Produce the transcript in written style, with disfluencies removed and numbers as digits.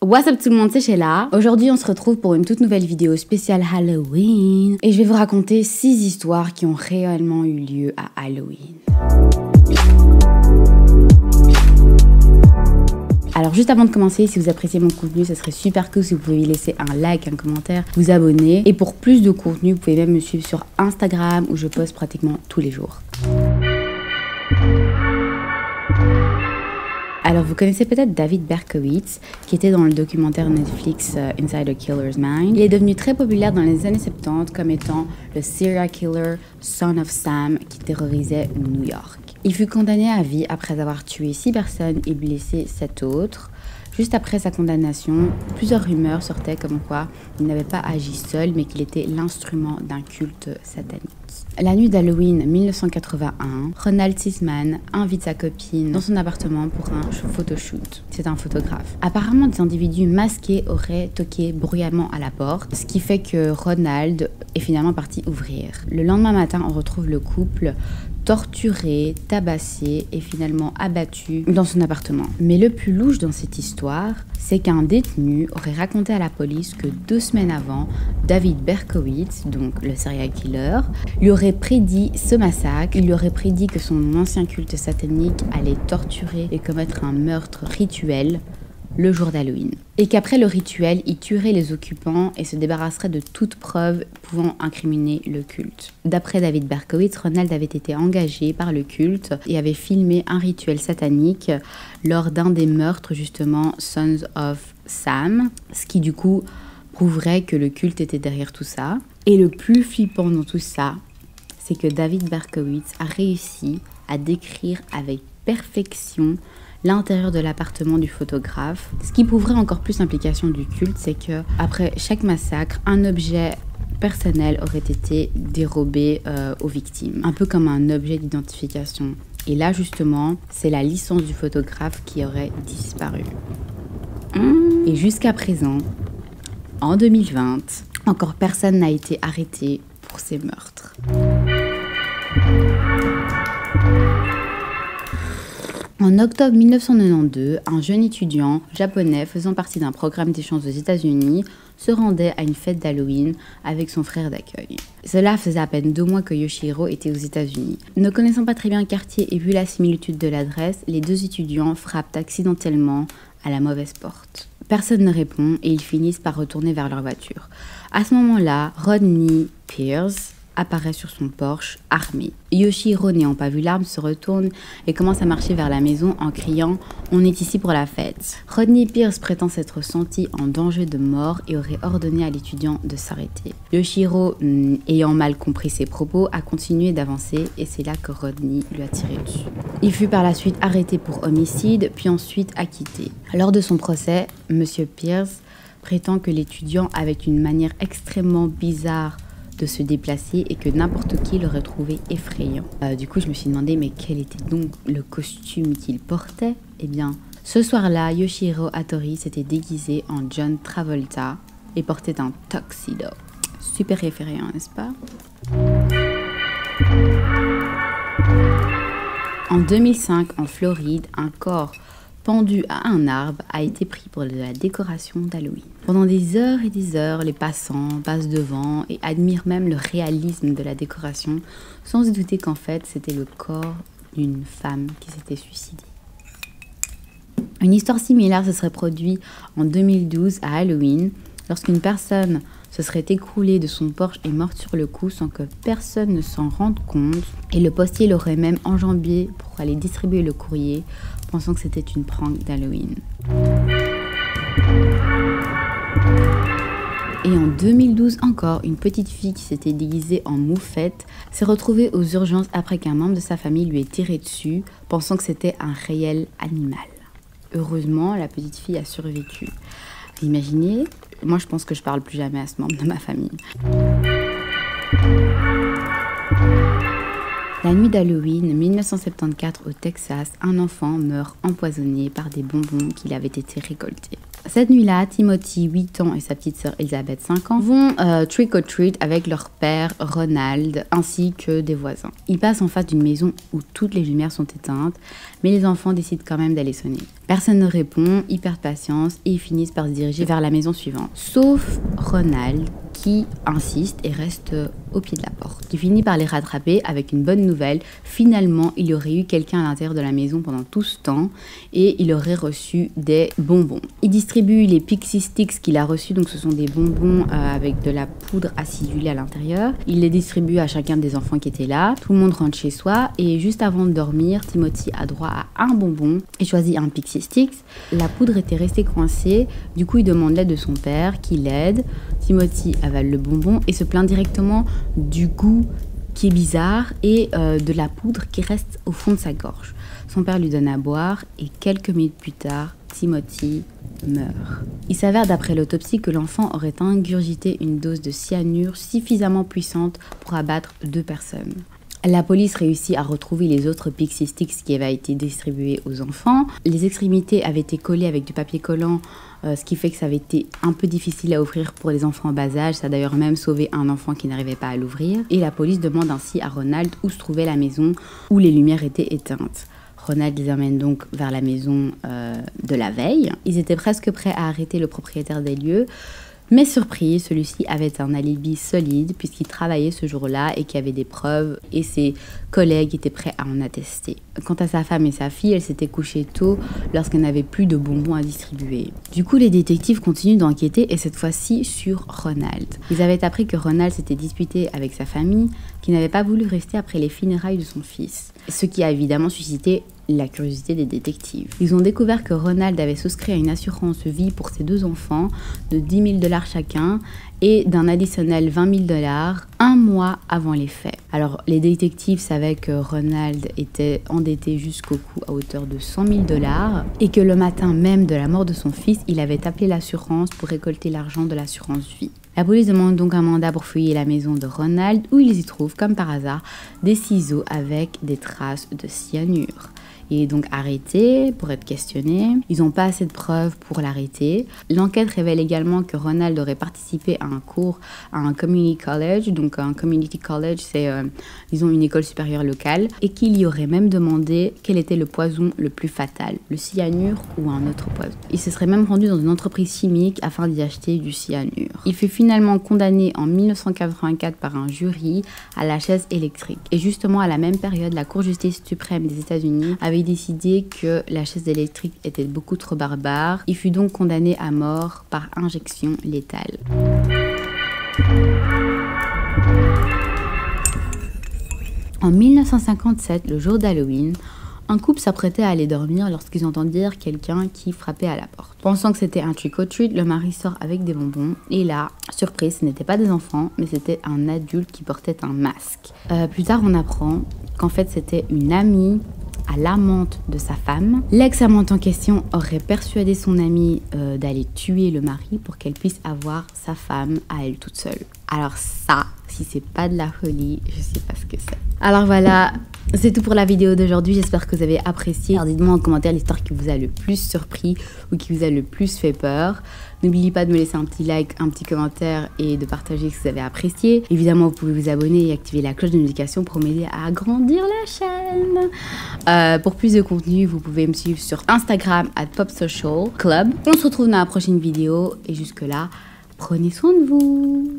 What's up tout le monde, c'est Sheila. Aujourd'hui on se retrouve pour une toute nouvelle vidéo spéciale Halloween. Et je vais vous raconter 6 histoires qui ont réellement eu lieu à Halloween. Alors juste avant de commencer, si vous appréciez mon contenu, ça serait super cool si vous pouvez laisser un like, un commentaire, vous abonner. Et pour plus de contenu, vous pouvez même me suivre sur Instagram où je poste pratiquement tous les jours. Alors vous connaissez peut-être David Berkowitz qui était dans le documentaire Netflix Inside a Killer's Mind. Il est devenu très populaire dans les années 70 comme étant le serial killer Son of Sam qui terrorisait New York. Il fut condamné à vie après avoir tué 6 personnes et blessé 7 autres. Juste après sa condamnation, plusieurs rumeurs sortaient comme quoi il n'avait pas agi seul mais qu'il était l'instrument d'un culte satanique. La nuit d'Halloween 1981, Ronald Sisman invite sa copine dans son appartement pour un photoshoot. C'est un photographe. Apparemment, des individus masqués auraient toqué bruyamment à la porte, ce qui fait que Ronald est finalement parti ouvrir. Le lendemain matin, on retrouve le couple torturé, tabassé et finalement abattu dans son appartement. Mais le plus louche dans cette histoire, c'est qu'un détenu aurait raconté à la police que 2 semaines avant, David Berkowitz, donc le serial killer, lui aurait prédit ce massacre. Il lui aurait prédit que son ancien culte satanique allait torturer et commettre un meurtre rituel le jour d'Halloween. Et qu'après le rituel, il tuerait les occupants et se débarrasserait de toute preuve pouvant incriminer le culte. D'après David Berkowitz, Ronald avait été engagé par le culte et avait filmé un rituel satanique lors d'un des meurtres justement Sons of Sam, ce qui du coup prouverait que le culte était derrière tout ça. Et le plus flippant dans tout ça, c'est que David Berkowitz a réussi à décrire avec perfection l'intérieur de l'appartement du photographe. Ce qui prouverait encore plus l'implication du culte, c'est que après chaque massacre, un objet personnel aurait été dérobé aux victimes, un peu comme un objet d'identification. Et là justement, c'est la licence du photographe qui aurait disparu. Et jusqu'à présent, en 2020, encore personne n'a été arrêté pour ces meurtres. En octobre 1992, un jeune étudiant japonais faisant partie d'un programme d'échange aux États-Unis se rendait à une fête d'Halloween avec son frère d'accueil. Cela faisait à peine 2 mois que Yoshihiro était aux États-Unis. Ne connaissant pas très bien le quartier et vu la similitude de l'adresse, les 2 étudiants frappent accidentellement à la mauvaise porte. Personne ne répond et ils finissent par retourner vers leur voiture. À ce moment-là, Rodney Pierce apparaît sur son Porsche, armé. Yoshihiro, n'ayant pas vu l'arme, se retourne et commence à marcher vers la maison en criant « On est ici pour la fête ». Rodney Pierce prétend s'être senti en danger de mort et aurait ordonné à l'étudiant de s'arrêter. Yoshihiro, ayant mal compris ses propos, a continué d'avancer et c'est là que Rodney lui a tiré dessus. Il fut par la suite arrêté pour homicide, puis ensuite acquitté. Lors de son procès, M. Pierce prétend que l'étudiant avait une manière extrêmement bizarre de se déplacer et que n'importe qui l'aurait trouvé effrayant. Du coup, je me suis demandé, mais quel était donc le costume qu'il portait? Eh bien, ce soir-là, Yoshihiro Hattori s'était déguisé en John Travolta et portait un tuxedo. Super effrayant, n'est-ce pas? En 2005, en Floride, un corps pendu à un arbre a été pris pour de la décoration d'Halloween. Pendant des heures et des heures, les passants passent devant et admirent même le réalisme de la décoration, sans se douter qu'en fait c'était le corps d'une femme qui s'était suicidée. Une histoire similaire se serait produite en 2012 à Halloween, lorsqu'une personne se serait écroulée de son Porsche et morte sur le coup sans que personne ne s'en rende compte, et le postier l'aurait même enjambé pour aller distribuer le courrier, pensant que c'était une prank d'Halloween. Et en 2012 encore, une petite fille qui s'était déguisée en moufette s'est retrouvée aux urgences après qu'un membre de sa famille lui ait tiré dessus, pensant que c'était un réel animal. Heureusement, la petite fille a survécu. Vous imaginez? Moi, je pense que je parle plus jamais à ce membre de ma famille. La nuit d'Halloween 1974 au Texas, un enfant meurt empoisonné par des bonbons qu'il avait été récoltés. Cette nuit-là, Timothy, 8 ans, et sa petite sœur Elizabeth, 5 ans, vont trick or treat avec leur père Ronald ainsi que des voisins. Ils passent en face d'une maison où toutes les lumières sont éteintes, mais les enfants décident quand même d'aller sonner. Personne ne répond, ils perdent patience et ils finissent par se diriger vers la maison suivante. Sauf Ronald qui insiste et reste au pied de la porte. Il finit par les rattraper avec une bonne nouvelle. Finalement, il y aurait eu quelqu'un à l'intérieur de la maison pendant tout ce temps et il aurait reçu des bonbons. Il distribue les Pixie Sticks qu'il a reçus, donc ce sont des bonbons avec de la poudre acidulée à l'intérieur. Il les distribue à chacun des enfants qui étaient là. Tout le monde rentre chez soi et juste avant de dormir, Timothy a droit à un bonbon et choisit un Pixie Sticks. La poudre était restée coincée, du coup il demande l'aide de son père qui l'aide. Timothy avale le bonbon et se plaint directement du goût qui est bizarre et de la poudre qui reste au fond de sa gorge. Son père lui donne à boire et quelques minutes plus tard, Timothy meurt. Il s'avère d'après l'autopsie que l'enfant aurait ingurgité une dose de cyanure suffisamment puissante pour abattre 2 personnes. La police réussit à retrouver les autres Pixie Sticks qui avaient été distribués aux enfants. Les extrémités avaient été collées avec du papier collant, ce qui fait que ça avait été un peu difficile à ouvrir pour les enfants en bas âge. Ça a d'ailleurs même sauvé un enfant qui n'arrivait pas à l'ouvrir. Et la police demande ainsi à Ronald où se trouvait la maison où les lumières étaient éteintes. Ronald les emmène donc vers la maison de la veille. Ils étaient presque prêts à arrêter le propriétaire des lieux. Mais surprise, celui-ci avait un alibi solide puisqu'il travaillait ce jour-là et qu'il y avait des preuves et ses collègues étaient prêts à en attester. Quant à sa femme et sa fille, elles s'étaient couchées tôt lorsqu'elles n'avaient plus de bonbons à distribuer. Du coup, les détectives continuent d'enquêter et cette fois-ci sur Ronald. Ils avaient appris que Ronald s'était disputé avec sa famille qui n'avait pas voulu rester après les funérailles de son fils, ce qui a évidemment suscité la curiosité des détectives. Ils ont découvert que Ronald avait souscrit à une assurance vie pour ses 2 enfants de 10 000 $ chacun et d'un additionnel 20 000 $ un mois avant les faits. Alors les détectives savaient que Ronald était endetté jusqu'au cou à hauteur de 100 000 $ et que le matin même de la mort de son fils, il avait appelé l'assurance pour récolter l'argent de l'assurance vie. La police demande donc un mandat pour fouiller la maison de Ronald où ils y trouvent, comme par hasard, des ciseaux avec des traces de cyanure. Il est donc arrêté pour être questionné. Ils n'ont pas assez de preuves pour l'arrêter. L'enquête révèle également que Ronald aurait participé à un cours à un community college. Donc un community college, c'est disons une école supérieure locale. Et qu'il y aurait même demandé quel était le poison le plus fatal, le cyanure ou un autre poison. Il se serait même rendu dans une entreprise chimique afin d'y acheter du cyanure. Il fut finalement condamné en 1984 par un jury à la chaise électrique. Et justement à la même période, la Cour de justice suprême des États-Unis avait décidé que la chaise électrique était beaucoup trop barbare. Il fut donc condamné à mort par injection létale. En 1957, le jour d'Halloween, un couple s'apprêtait à aller dormir lorsqu'ils entendirent quelqu'un qui frappait à la porte. Pensant que c'était un trick or treat, le mari sort avec des bonbons et là, surprise, ce n'était pas des enfants, mais c'était un adulte qui portait un masque. Plus tard, on apprend qu'en fait, c'était une amie à l'amante de sa femme. L'ex-amante en question aurait persuadé son amie d'aller tuer le mari pour qu'elle puisse avoir sa femme à elle toute seule. Alors ça, si c'est pas de la folie, je sais pas ce que c'est. Alors voilà, c'est tout pour la vidéo d'aujourd'hui. J'espère que vous avez apprécié. Alors dites-moi en commentaire l'histoire qui vous a le plus surpris ou qui vous a le plus fait peur. N'oubliez pas de me laisser un petit like, un petit commentaire et de partager si vous avez apprécié. Évidemment, vous pouvez vous abonner et activer la cloche de notification pour m'aider à agrandir la chaîne. Pour plus de contenu, vous pouvez me suivre sur Instagram @popsocialclub. On se retrouve dans la prochaine vidéo et jusque là, prenez soin de vous.